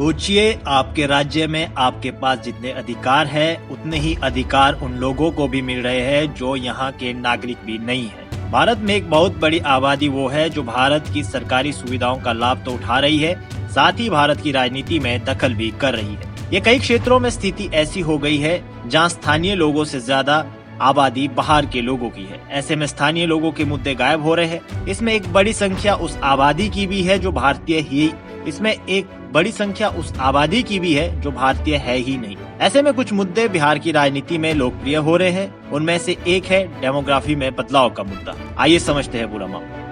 सोचिए, आपके राज्य में आपके पास जितने अधिकार है उतने ही अधिकार उन लोगों को भी मिल रहे हैं जो यहाँ के नागरिक भी नहीं है। भारत में एक बहुत बड़ी आबादी वो है जो भारत की सरकारी सुविधाओं का लाभ तो उठा रही है, साथ ही भारत की राजनीति में दखल भी कर रही है। ये कई क्षेत्रों में स्थिति ऐसी हो गई है जहाँ स्थानीय लोगों से ज्यादा आबादी बाहर के लोगों की है। ऐसे में स्थानीय लोगों के मुद्दे गायब हो रहे हैं। इसमें एक बड़ी संख्या उस आबादी की भी है जो भारतीय है ही नहीं। ऐसे में कुछ मुद्दे बिहार की राजनीति में लोकप्रिय हो रहे हैं। उनमें से एक है डेमोग्राफी में बदलाव का मुद्दा। आइए समझते हैं पूरा मामला।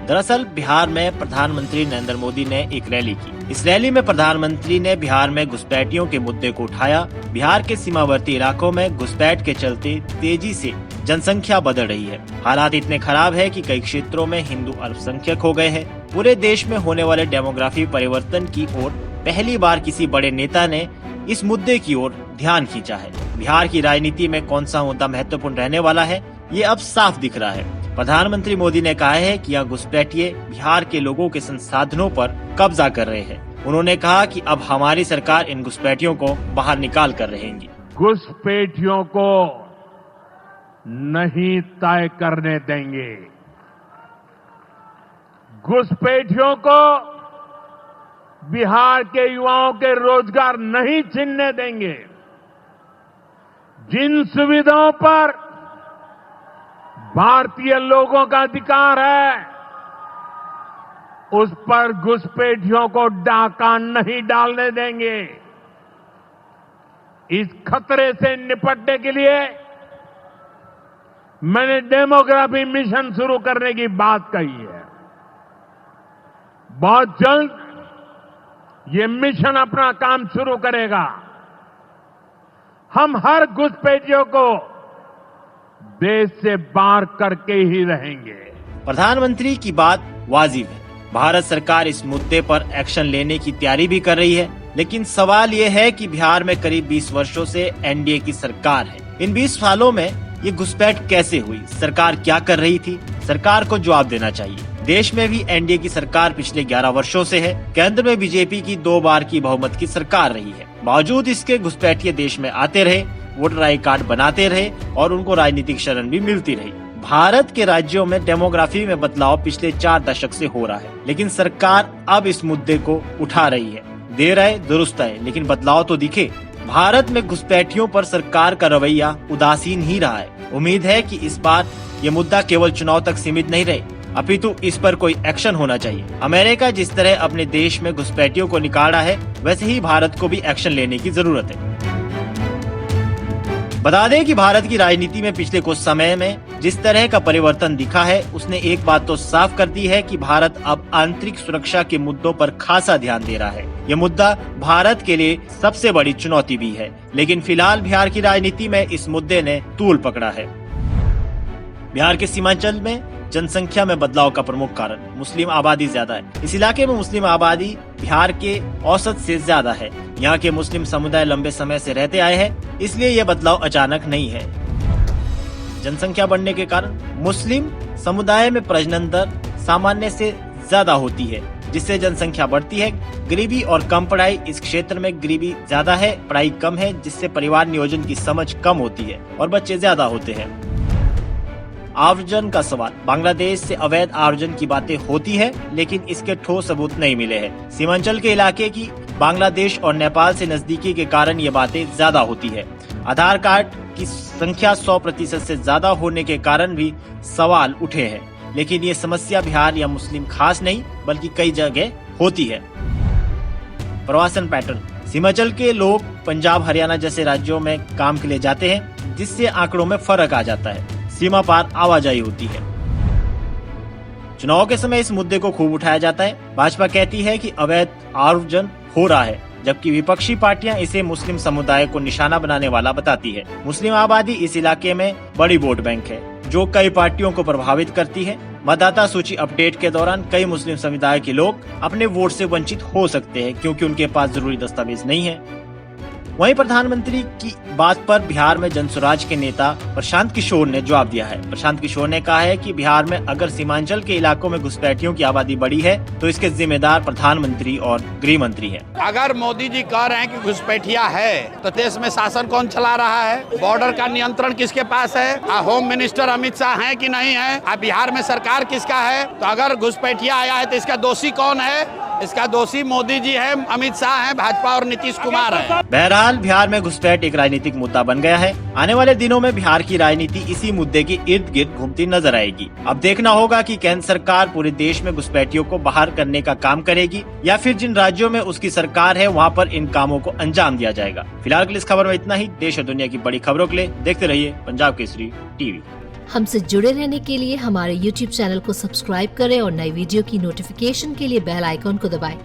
दरअसल बिहार में प्रधानमंत्री नरेंद्र मोदी ने एक रैली की। इस रैली में प्रधानमंत्री ने बिहार में घुसपैठियों के मुद्दे को उठाया। बिहार के सीमावर्ती इलाकों में घुसपैठ के चलते तेजी से जनसंख्या बढ़ रही है। हालात इतने खराब है कि कई क्षेत्रों में हिंदू अल्पसंख्यक हो गए हैं। पूरे देश में होने वाले डेमोग्राफी परिवर्तन की ओर पहली बार किसी बड़े नेता ने इस मुद्दे की ओर ध्यान खींचा है। बिहार की राजनीति में कौन सा मुद्दा महत्वपूर्ण रहने वाला है, ये अब साफ दिख रहा है। प्रधानमंत्री मोदी ने कहा है कि यह घुसपैठिए बिहार के लोगों के संसाधनों पर कब्जा कर रहे हैं। उन्होंने कहा कि अब हमारी सरकार इन घुसपैठियों को बाहर निकाल कर रहेंगी। घुसपैठियों को नहीं तय करने देंगे। घुसपैठियों को बिहार के युवाओं के रोजगार नहीं छीनने देंगे। जिन सुविधाओं पर भारतीय लोगों का अधिकार है, उस पर घुसपैठियों को डाका नहीं डालने देंगे। इस खतरे से निपटने के लिए मैंने डेमोग्राफी मिशन शुरू करने की बात कही है। बहुत जल्द ये मिशन अपना काम शुरू करेगा। हम हर घुसपैठियों को देश से बाहर करके ही रहेंगे। प्रधानमंत्री की बात वाजिब है। भारत सरकार इस मुद्दे पर एक्शन लेने की तैयारी भी कर रही है, लेकिन सवाल ये है कि बिहार में करीब 20 वर्षों से एनडीए की सरकार है। इन 20 सालों में ये घुसपैठ कैसे हुई, सरकार क्या कर रही थी, सरकार को जवाब देना चाहिए। देश में भी एनडीए की सरकार पिछले 11 वर्षों से है। केंद्र में बीजेपी की 2 बार की बहुमत की सरकार रही है। बावजूद इसके घुसपैठिए देश में आते रहे, वोटर आई कार्ड बनाते रहे और उनको राजनीतिक शरण भी मिलती रही। भारत के राज्यों में डेमोग्राफी में बदलाव पिछले 4 दशक से हो रहा है, लेकिन सरकार अब इस मुद्दे को उठा रही है। देर है दुरुस्त है, लेकिन बदलाव तो दिखे। भारत में घुसपैठियों पर सरकार का रवैया उदासीन ही रहा है। उम्मीद है कि इस बार ये मुद्दा केवल चुनाव तक सीमित नहीं रहे, अपितु इस पर कोई एक्शन होना चाहिए। अमेरिका जिस तरह अपने देश में घुसपैठियों को निकाला है, वैसे ही भारत को भी एक्शन लेने की जरूरत है। बता दें कि भारत की राजनीति में पिछले कुछ समय में जिस तरह का परिवर्तन दिखा है, उसने एक बात तो साफ कर दी है कि भारत अब आंतरिक सुरक्षा के मुद्दों पर खासा ध्यान दे रहा है। ये मुद्दा भारत के लिए सबसे बड़ी चुनौती भी है, लेकिन फिलहाल बिहार की राजनीति में इस मुद्दे ने तूल पकड़ा है। बिहार के सीमांचल में जनसंख्या में बदलाव का प्रमुख कारण मुस्लिम आबादी ज्यादा है। इस इलाके में मुस्लिम आबादी बिहार के औसत से ज्यादा है। यहाँ के मुस्लिम समुदाय लंबे समय से रहते आए हैं, इसलिए यह बदलाव अचानक नहीं है। जनसंख्या बढ़ने के कारण मुस्लिम समुदाय में प्रजनन दर सामान्य से ज्यादा होती है, जिससे जनसंख्या बढ़ती है। गरीबी और कम पढ़ाई, इस क्षेत्र में गरीबी ज्यादा है, पढ़ाई कम है, जिससे परिवार नियोजन की समझ कम होती है और बच्चे ज्यादा होते हैं। आव्रजन का सवाल, बांग्लादेश से अवैध आव्रजन की बातें होती है, लेकिन इसके ठोस सबूत नहीं मिले हैं। सीमांचल के इलाके की बांग्लादेश और नेपाल से नजदीकी के कारण ये बातें ज्यादा होती है। आधार कार्ड की संख्या 100% से ज्यादा होने के कारण भी सवाल उठे हैं, लेकिन ये समस्या बिहार या मुस्लिम खास नहीं बल्कि कई जगह होती है। प्रवासन पैटर्न, सीमांचल के लोग पंजाब हरियाणा जैसे राज्यों में काम के लिए जाते हैं, जिससे आंकड़ों में फर्क आ जाता है। सीमा पार आवाजाही होती है। चुनाव के समय इस मुद्दे को खूब उठाया जाता है। भाजपा कहती है कि अवैध आव्रजन हो रहा है, जबकि विपक्षी पार्टियां इसे मुस्लिम समुदाय को निशाना बनाने वाला बताती है। मुस्लिम आबादी इस इलाके में बड़ी वोट बैंक है, जो कई पार्टियों को प्रभावित करती है। मतदाता सूची अपडेट के दौरान कई मुस्लिम समुदाय के लोग अपने वोट से वंचित हो सकते हैं, क्योंकि उनके पास जरूरी दस्तावेज नहीं है। वहीं प्रधानमंत्री की बात पर बिहार में जनसुराज के नेता प्रशांत किशोर ने जवाब दिया है। प्रशांत किशोर ने कहा है कि बिहार में अगर सीमांचल के इलाकों में घुसपैठियों की आबादी बढ़ी है तो इसके जिम्मेदार प्रधानमंत्री और गृह मंत्री है। अगर मोदी जी कह रहे हैं कि घुसपैठिया है तो देश में शासन कौन चला रहा है? बॉर्डर का नियंत्रण किसके पास है? होम मिनिस्टर अमित शाह है कि नहीं है? बिहार में सरकार किसका है? तो अगर घुसपैठिया आया है तो इसका दोषी कौन है? इसका दोषी मोदी जी है, अमित शाह है, भाजपा और नीतीश कुमार है। बहरहाल बिहार में घुसपैठ एक राजनीतिक मुद्दा बन गया है। आने वाले दिनों में बिहार की राजनीति इसी मुद्दे के इर्द गिर्द घूमती नजर आएगी। अब देखना होगा कि केंद्र सरकार पूरे देश में घुसपैठियों को बाहर करने का काम करेगी या फिर जिन राज्यों में उसकी सरकार है वहाँ पर इन कामों को अंजाम दिया जाएगा। फिलहाल के लिए इस खबर में इतना ही। देश और दुनिया की बड़ी खबरों के लिए देखते रहिए पंजाब केसरी टीवी। हमसे जुड़े रहने के लिए हमारे YouTube चैनल को सब्सक्राइब करें और नई वीडियो की नोटिफिकेशन के लिए बेल आइकॉन को दबाएं।